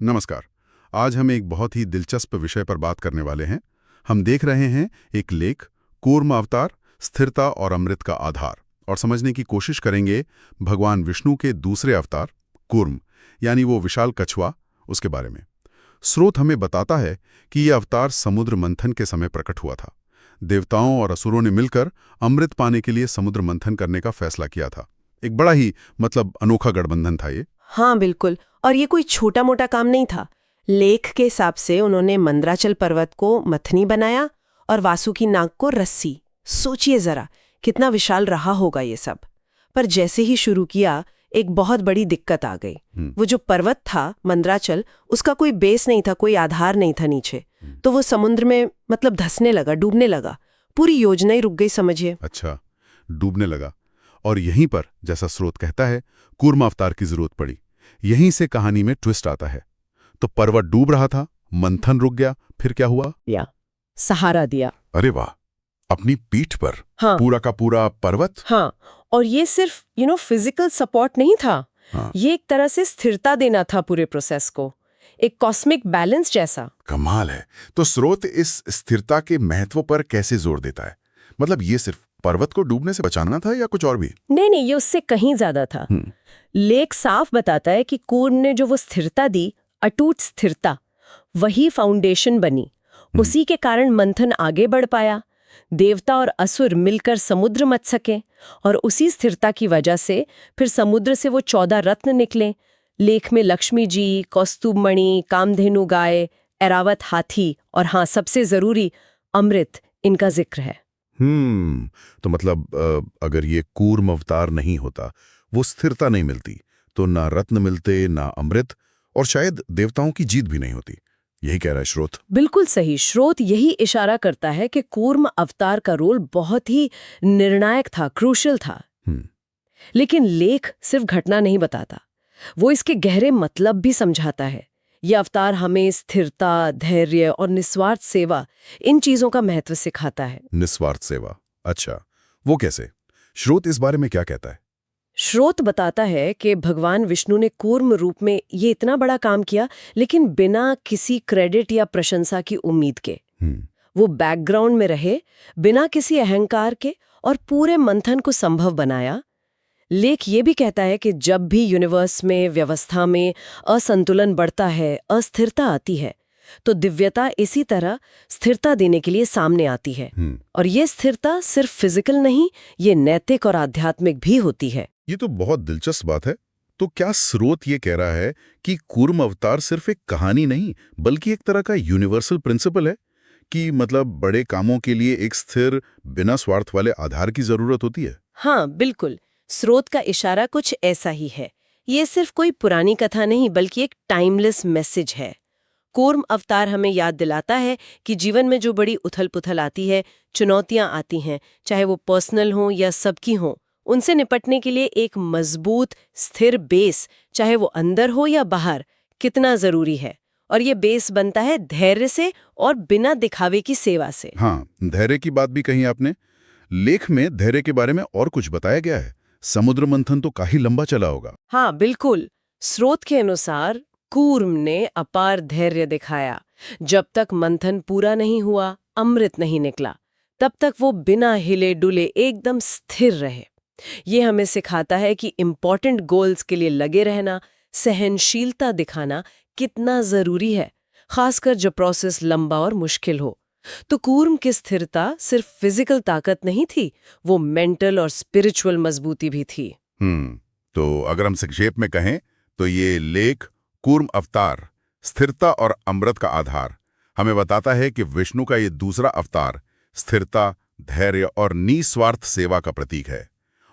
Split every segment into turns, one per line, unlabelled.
नमस्कार। आज हम एक बहुत ही दिलचस्प विषय पर बात करने वाले हैं। हम देख रहे हैं एक लेख, कूर्म अवतार, स्थिरता और अमृत का आधार, और समझने की कोशिश करेंगे भगवान विष्णु के दूसरे अवतार कूर्म, यानी वो विशाल कछुआ, उसके बारे में। स्रोत हमें बताता है कि यह अवतार समुद्र मंथन के समय प्रकट हुआ था। देवताओं और असुरों ने मिलकर अमृत पाने के लिए समुद्र मंथन करने का फैसला किया था। एक बड़ा ही अनोखा गठबंधन था ये।
हाँ बिल्कुल। और ये कोई छोटा मोटा काम नहीं था। लेख के हिसाब से उन्होंने मंदराचल पर्वत को मथनी बनाया और वासुकी नाग को रस्सी। सोचिए जरा कितना विशाल रहा होगा ये सब। पर जैसे ही शुरू किया, एक बहुत बड़ी दिक्कत आ गई। वो जो पर्वत था मंदराचल, उसका कोई बेस नहीं था, कोई आधार नहीं था नीचे। तो वो समुद्र में धंसने लगा, डूबने लगा। पूरी योजना ही रुक गई, समझिए।
अच्छा, डूबने लगा। और यहीं पर, जैसा स्रोत कहता है, कूर्म अवतार की जरूरत पड़ी। यहीं से कहानी में ट्विस्ट आता है। तो पर्वत डूब रहा था, मंथन रुक गया, फिर क्या हुआ?
सहारा दिया।
अरे वाह, अपनी पीठ पर।
हाँ।
पूरा का पूरा पर्वत।
हाँ, और ये सिर्फ फिजिकल सपोर्ट नहीं था।
हाँ।
ये एक तरह से स्थिरता देना था पूरे प्रोसेस को, एक कॉस्मिक बैलेंस जैसा।
कमाल है। तो स्रोत इस स्थिरता के महत्व पर कैसे जोर देता है? ये सिर्फ पर्वत को डूबने से बचाना था या कुछ और भी?
नहीं, ये उससे कहीं ज्यादा था। लेख साफ बताता है कि कूर्म ने जो वो स्थिरता दी, अटूट स्थिरता, वही फाउंडेशन बनी। उसी के कारण मंथन आगे बढ़ पाया, देवता और असुर मिलकर समुद्र मथ सके, और उसी स्थिरता की वजह से फिर समुद्र से वो 14 रत्न निकले। लेख में लक्ष्मी जी, कौस्तुभ मणि, कामधेनु गाय, ऐरावत हाथी और हाँ, सबसे जरूरी अमृत, इनका जिक्र है।
तो अगर ये कूर्म अवतार नहीं होता, वो स्थिरता नहीं मिलती, तो ना रत्न मिलते, ना अमृत, और शायद देवताओं की जीत भी नहीं होती। यही कह रहा है स्रोत।
बिल्कुल सही। स्रोत यही इशारा करता है कि कूर्म अवतार का रोल बहुत ही निर्णायक था, क्रूशल था। लेकिन लेख सिर्फ घटना नहीं बताता, वो इसके गहरे मतलब भी समझाता है। यह अवतार हमें स्थिरता, धैर्य और निस्वार्थ सेवा, इन चीजों का महत्व सिखाता है।
निस्वार्थ सेवा, अच्छा, वो कैसे? स्रोत इस बारे में क्या कहता है?
स्रोत बताता है कि भगवान विष्णु ने कूर्म रूप में ये इतना बड़ा काम किया, लेकिन बिना किसी क्रेडिट या प्रशंसा की उम्मीद के। वो बैकग्राउंड में रहे, बिना किसी अहंकार के, और पूरे मंथन को संभव बनाया। लेख ये भी कहता है कि जब भी यूनिवर्स में, व्यवस्था में असंतुलन बढ़ता है, अस्थिरता आती है, तो दिव्यता इसी तरह स्थिरता देने के लिए सामने आती है। और ये स्थिरता सिर्फ फिजिकल नहीं, ये नैतिक और आध्यात्मिक भी होती है।
ये तो बहुत दिलचस्प बात है। तो क्या स्रोत ये कह रहा है कि कूर्म अवतार सिर्फ एक कहानी नहीं, बल्कि एक तरह का यूनिवर्सल प्रिंसिपल है कि बड़े कामों के लिए एक स्थिर, बिना स्वार्थ वाले आधार की जरूरत होती है?
हाँ बिल्कुल। स्रोत का इशारा कुछ ऐसा ही है। ये सिर्फ कोई पुरानी कथा नहीं, बल्कि एक टाइमलेस मैसेज है। कूर्म अवतार हमें याद दिलाता है कि जीवन में जो बड़ी उथल-पुथल आती है, चुनौतियां आती हैं, चाहे वो पर्सनल हो या सबकी हो, उनसे निपटने के लिए एक मजबूत, स्थिर बेस, चाहे वो अंदर हो या बाहर, कितना जरूरी है। और ये बेस बनता है धैर्य से और बिना दिखावे की सेवा से।
हाँ, धैर्य की बात भी कही आपने। लेख में धैर्य के बारे में और कुछ बताया गया है। समुद्र मंथन तो काफी लंबा चला होगा।
हाँ बिल्कुल। स्रोत के अनुसार कूर्म ने अपार धैर्य दिखाया। जब तक मंथन पूरा नहीं हुआ, अमृत नहीं निकला, तब तक वो बिना हिले डुले एकदम स्थिर रहे। ये हमें सिखाता है कि इम्पोर्टेंट गोल्स के लिए लगे रहना, सहनशीलता दिखाना कितना जरूरी है, खासकर जब प्रोसेस लंबा और मुश्किल हो। तो कूर्म की स्थिरता सिर्फ फिजिकल ताकत नहीं थी, वो मेंटल और स्पिरिचुअल मजबूती भी थी।
तो अगर हम संक्षेप में कहें, तो ये लेख कूर्म अवतार, स्थिरता और अमृत का आधार, हमें बताता है कि विष्णु का ये दूसरा अवतार स्थिरता, धैर्य और निस्वार्थ सेवा का प्रतीक है।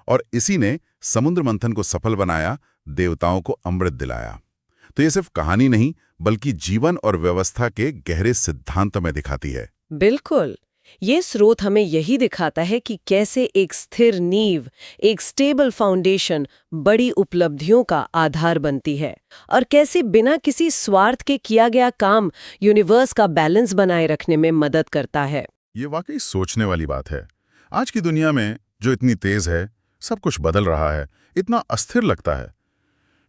और इसी ने समुद्र मंथन को सफल बनाया, देवताओं को अमृत दिलाया। तो ये सिर्फ कहानी नहीं, बल्कि जीवन और व्यवस्था के गहरे सिद्धांत में दिखाती है।
बिल्कुल। ये स्रोत हमें यही दिखाता है कि कैसे एक स्थिर नींव, एक स्टेबल फाउंडेशन बड़ी उपलब्धियों का आधार बनती है, और कैसे बिना किसी स्वार्थ के किया गया काम यूनिवर्स का बैलेंस बनाए रखने में मदद करता है।
ये वाकई सोचने वाली बात है। आज की दुनिया में जो इतनी तेज है, सब कुछ बदल रहा है, इतना अस्थिर लगता है,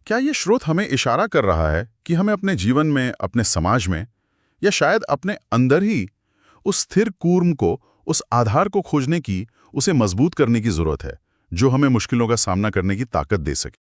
क्या ये स्रोत हमें इशारा कर रहा है कि हमें अपने जीवन में, अपने समाज में, या शायद अपने अंदर ही उस स्थिर कूर्म को, उस आधार को खोजने की, उसे मजबूत करने की जरूरत है, जो हमें मुश्किलों का सामना करने की ताकत दे सके?